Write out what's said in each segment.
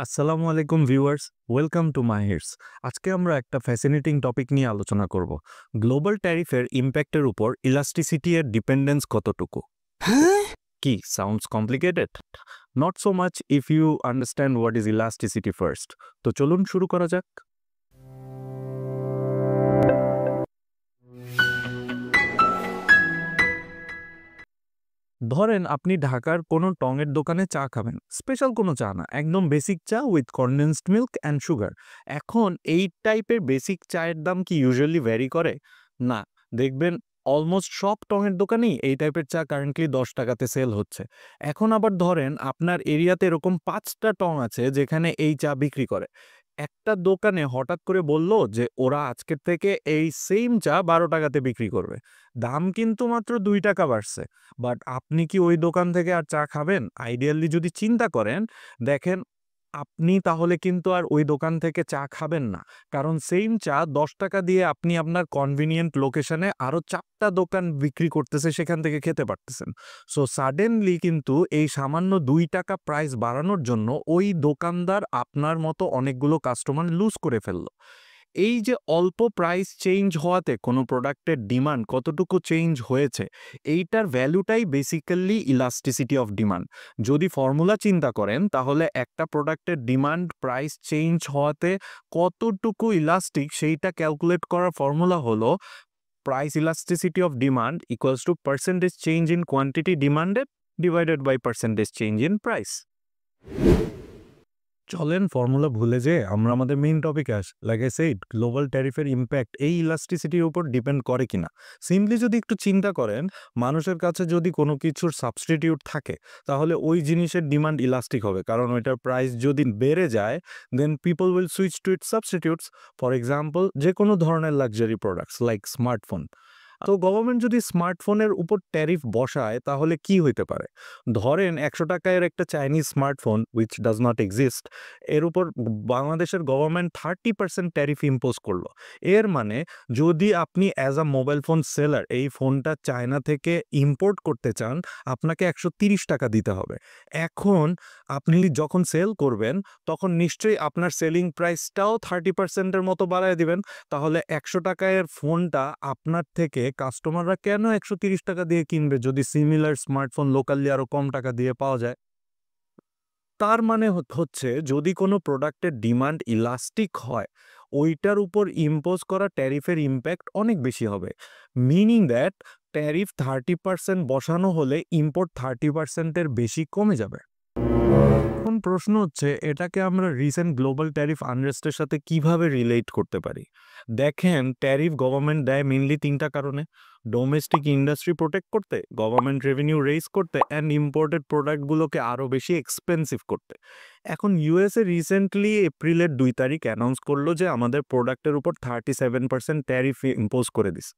আসসালামু আলাইকুম viewers, welcome to মাহিরস। আজকে আমরা একটা ফ্যাসিনেটিং টপিক নিয়ে আলোচনা করব। গ্লোবাল ট্যারিফের ইম্প্যাক্টের উপর ইলাস্টিসিটি এর ডিপেন্ডেন্স কতটুকু। কি sounds complicated? Not so much if you understand what is elasticity first. তো চলুন শুরু করা যাক। ধরেন আপনি ঢাকার কোনো টঙের দোকানে চা খাবেন, স্পেশাল কোনো চা না, একদম বেসিক চা with condensed milk and sugar. এখন এই টাইপের বেসিক চায়ের দাম কি ইউজুয়ালি ভ্যারি করে? না, দেখবেন অলমোস্ট সব টঙের দোকানেই এই টাইপের চা কারেন্টলি 10 টাকাতে সেল হচ্ছে। এখন আবার ধরেন আপনার এরিয়াতে এরকম 5টা টং আছে যেখানে এই চা বিক্রি করে। একটা দোকানে হঠাৎ করে বলল যে ওরা আজকের থেকে এই সেম চা 12 টাকাতে বিক্রি করবে। দাম কিন্তু মাত্র 2 টাকা বাড়ছে। বাট আপনি কি ওই দোকান থেকে আর চা খাবেন? আইডিয়ালি যদি চিন্তা করেন, দেখেন আপনি তাহলে কিন্তু আর ওই দোকান থেকে চা খাবেন না। কারণ সেইম চা 10 টাকা দিয়ে আপনি আপনার কনভিনিয়েন্ট লোকেশনে আরো 4টা দোকান বিক্রি করতেছে, সেখান থেকে খেতে পারতেছেন। সো সাডেনলি কিন্তু এই সামান্য 2 টাকা প্রাইস বাড়ানোর জন্য ওই দোকানদার আপনার মতো অনেকগুলো কাস্টমার লুজ করে ফেলল। এই যে অল্প প্রাইস চেঞ্জ হওয়াতে কোনো প্রোডাক্টের ডিমান্ড কতটুকু চেঞ্জ হয়েছে, এইটার ভ্যালুটাই বেসিক্যালি ইলাস্টিসিটি অফ ডিমান্ড। যদি ফর্মুলা চিন্তা করেন তাহলে একটা প্রোডাক্টের ডিমান্ড প্রাইস চেঞ্জ হওয়াতে কতটুকু ইলাস্টিক সেইটা ক্যালকুলেট করার ফর্মুলা হলো price elasticity of demand equals to percentage change in quantity demanded divided by percentage change in price. চলেন ফর্মুলা ভুলে যে আমরা আমাদের মেইন টপিকে আসি। লাইক আই সেড, গ্লোবাল ট্যারিফের ইম্প্যাক্ট এই ইলাস্টিসিটির উপর ডিপেন্ড করে কিনা। সিম্পলি যদি একটু চিন্তা করেন, মানুষের কাছে যদি কোনো কিছুর সাবস্টিটিউট থাকে তাহলে ওই জিনিসের ডিমান্ড ইলাস্টিক হবে, কারণ ওইটার প্রাইস যদি বেড়ে যায় then people will switch to its substitutes. For example, যে কোনো ধরনের লাক্সারি প্রোডাক্টস লাইক স্মার্টফোন। তো গভর্নমেন্ট যদি স্মার্টফোনের উপর ট্যারিফ বসায় তাহলে কি হইতে পারে? ধরেন 100 টাকার একটা Chinese smartphone which does not exist, এর উপর বাংলাদেশের গভর্নমেন্ট 30% ট্যারিফ ইম্পোজ করলো। এর মানে যদি আপনি as a mobile phone seller এই ফোনটা চায়না থেকে ইম্পোর্ট করতে চান, আপনাকে 130 টাকা দিতে হবে। এখন আপনি যখন সেল করবেন তখন নিশ্চয়ই আপনার সেলিং প্রাইসটাও 30%-এর মতো বাড়ায় দিবেন। তাহলে 100 টাকার ফোনটা আপনার থেকে কাস্টমাররা কেন 130 টাকা দিয়ে কিনবে যদি সিমিলার স্মার্টফোন লোকালি আরো কম টাকা দিয়ে পাওয়া যায়? তার মানে হচ্ছে যদি কোনো প্রোডাক্টের ডিমান্ড ইলাস্টিক হয়, ওইটার উপর ইম্পোজ করা ট্যারিফের ইম্প্যাক্ট অনেক বেশি হবে। মিনিং দ্যাট ট্যারিফ 30% বসানো হলে ইম্পোর্ট 30%-এর বেশি কমে যাবে। এখন প্রশ্ন হচ্ছে এটাকে আমরা রিসেন্ট গ্লোবাল ট্যারিফ আনরেস্টের সাথে কিভাবে রিলেট করতে পারি। দেখেন, ট্যারিফ গভর্নমেন্ট দেয় মেইনলি 3টা কারণে: ডোমেস্টিক ইন্ডাস্ট্রি প্রোটেক্ট করতে, গভর্নমেন্ট রেভিনিউ রেইজ করতে, অ্যান্ড ইম্পোর্টেড প্রোডাক্টগুলোকে আরও বেশি এক্সপেন্সিভ করতে। এখন ইউএসএ রিসেন্টলি এপ্রিলের 2 তারিখ অ্যানাউন্স করলো যে আমাদের প্রোডাক্টের উপর 37% ট্যারিফ ইম্পোজ করে দিস।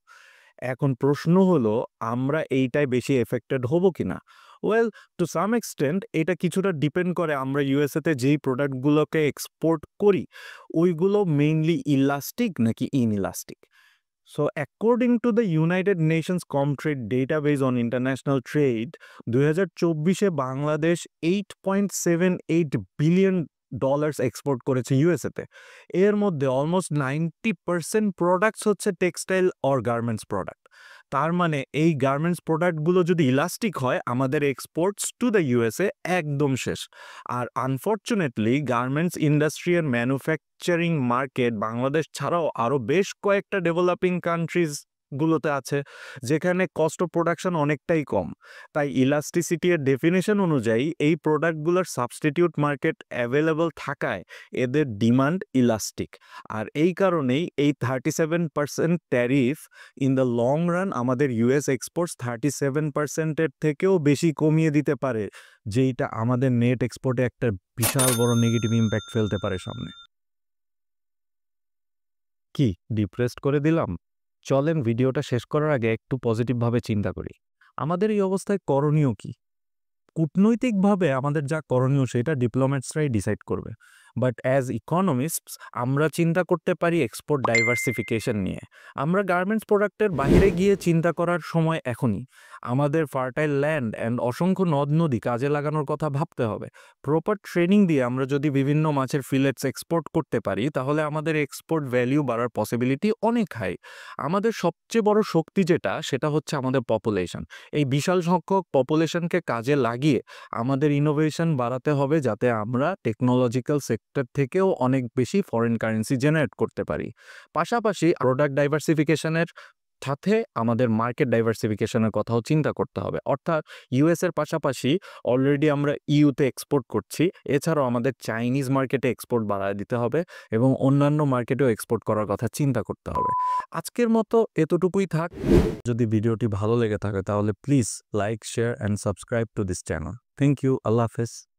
এখন প্রশ্ন হলো, আমরা এইটাই বেশি এফেক্টেড হব কিনা? ওয়েল, টু সাম এক্সটেন্ট এটা কিছুটা ডিপেন্ড করে আমরা ইউএসএতে যেই প্রোডাক্টগুলোকে এক্সপোর্ট করি ওইগুলো মেইনলি ইলাস্টিক নাকি inelastic. So according to the United Nations Comtrade database on international trade, 2024-এ বাংলাদেশ $8.78 বিলিয়ন এক্সপোর্ট করেছে ইউএসএতে। এর মধ্যে অলমোস্ট 90% প্রোডাক্টস হচ্ছে টেক্সটাইল অর গার্মেন্টস প্রোডাক্ট। তার মানে এই গার্মেন্টস প্রোডাক্টগুলো যদি ইলাস্টিক হয়, আমাদের এক্সপোর্টস টু দ্য ইউএসএ একদম শেষ। আর আনফর্চুনেটলি গার্মেন্টস ইন্ডাস্ট্রি এর ম্যানুফ্যাকচারিং মার্কেট বাংলাদেশ ছাড়াও আরও বেশ কয়েকটা ডেভেলপিং কান্ট্রিজ গুলোতে আছে, যেখানে কস্ট অফ প্রোডাকশন অনেকটাই কম। তাই ইলাস্টিসিটি এর ডেফিনেশন অনুযায়ী এই প্রোডাক্টগুলোর সাবস্টিটিউট মার্কেট অ্যাভেলেবল থাকায় এদের ডিমান্ড ইলাস্টিক। আর এই কারণেই এই 37% tariff in the long run আমাদের ইউএস এক্সপোর্টস 37%-এর থেকেও বেশি কমিয়ে দিতে পারে, যেইটা আমাদের নেট এক্সপোর্টে একটা বিশাল বড় নেগেটিভ ইম্প্যাক্ট ফেলতে পারে সামনে। কি ডিপ্রেসড করে দিলাম? চলেন ভিডিওটা শেষ করার আগে একটু পজিটিভভাবে চিন্তা করি। আমাদের এই অবস্থায় করণীয় কি? কূটনৈতিকভাবে আমাদের যা করণীয় সেটা ডিপ্লোম্যাটসরাই ডিসাইড করবে। বাট অ্যাজ ইকোনমিস্টস আমরা চিন্তা করতে পারি এক্সপোর্ট ডাইভার্সিফিকেশন নিয়ে। আমরা গার্মেন্টস প্রোডাক্টের বাইরে গিয়ে চিন্তা করার সময় এখনই। আমাদের ফার্টাইল ল্যান্ড অ্যান্ড অসংখ্য নদ নদী কাজে লাগানোর কথা ভাবতে হবে। প্রপার ট্রেনিং দিয়ে আমরা যদি বিভিন্ন মাছের ফিলেটস এক্সপোর্ট করতে পারি তাহলে আমাদের এক্সপোর্ট ভ্যালিউ বাড়ার পসিবিলিটি অনেক হাই। আমাদের সবচেয়ে বড় শক্তি যেটা সেটা হচ্ছে আমাদের পপুলেশন। এই বিশাল সংখ্যক পপুলেশনকে কাজে লাগিয়ে আমাদের ইনোভেশন বাড়াতে হবে যাতে আমরা টেকনোলজিক্যাল সেক্টর থেকেও অনেক বেশি ফরেন কারেন্সি জেনারেট করতে পারি। পাশাপাশি প্রোডাক্ট ডাইভার্সিফিকেশনের সাথে আমাদের মার্কেট ডাইভার্সিফিকেশনের কথাও চিন্তা করতে হবে। অর্থাৎ ইউএস এর পাশাপাশি অলরেডি আমরা ইউতে এক্সপোর্ট করছি, এছাড়াও আমাদের চাইনিজ মার্কেটে এক্সপোর্ট বাড়ায় দিতে হবে এবং অন্যান্য মার্কেটেও এক্সপোর্ট করার কথা চিন্তা করতে হবে। আজকের মতো এতটুকুই থাক। যদি ভিডিওটি ভালো লেগে থাকে তাহলে please like, share and subscribe to this channel. Thank you. আল্লাহ হাফেজ।